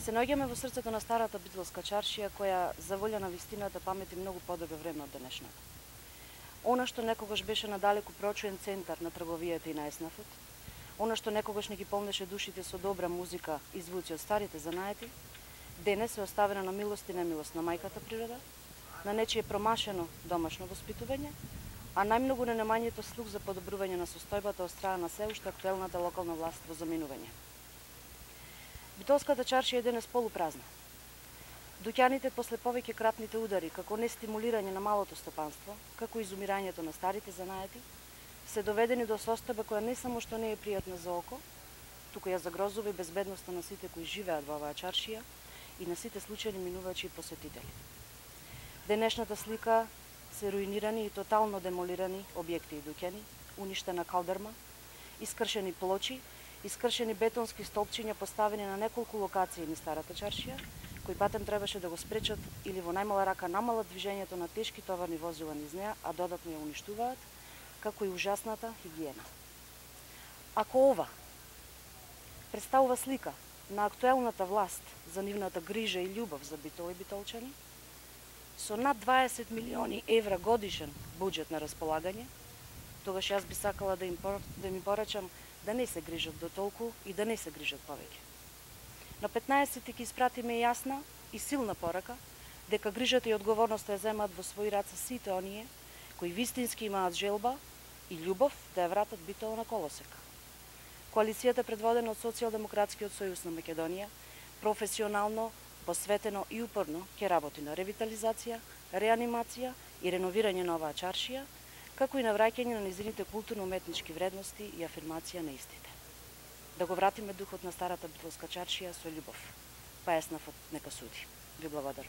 Се наоѓаме во срцето на старата битолска чаршија која за волја на вистината памети многу подобро време од денешното. Она што некогаш беше надалеку прочуен центар на трговијата и на еснафот, она што некогаш не ги полнеше душите со добра музика и звуци од старите занаети, денес е оставена на милост и немилост на мајката природа, на нечие промашено домашно воспитување, а најмногу на немањето слух за подобрување на состојбата од страна на се уште актуелната локална власт во заминување. Битолската чаршија е денес полупразна. Дуќаните после повеќе кратните удари, како не стимулирање на малото стопанство, како изумирањето на старите занаети, се доведени до состојба која не само што не е пријатна за око, туку ја загрозува и безбедноста на сите кои живеат во оваа чаршија и на сите случајни минувачи и посетители. Денешната слика се руинирани и тотално демолирани објекти и дуќани, уништена калдерма, искршени плочи, искршени бетонски столпчиња поставени на неколку локации низ старата чаршија, кои патем требаше да го спречат или во најмала рака намалат движењето на тешки товарни возила низ неа, а додатно ја уништуваат, како и ужасната хигиена. Ако ова представува слика на актуелната власт за нивната грижа и љубов за Битол и битолчани, со над 20 милиони евра годишен буџет на располагање, тогаш јас би сакала да им порачам да не се грижат до толку и да не се грижат повеќе. На 15-ти ќе испратиме јасна и силна порака дека грижата и одговорноста ја земаат во своји раце сите оние кои вистински имаат желба и љубов да ја вратат Битола на колосек. Коалицијата предводена од Социјалдемократскиот сојуз на Македонија професионално, посветено и упорно ќе работи на ревитализација, реанимација и реновирање на оваа чаршија, како и на враќање на низините културно-уметнички вредности и афирмација на истите. Да го вратиме духот на старата битолска чаршија со љубов. Па еснафот нека суди. Ви благодарам.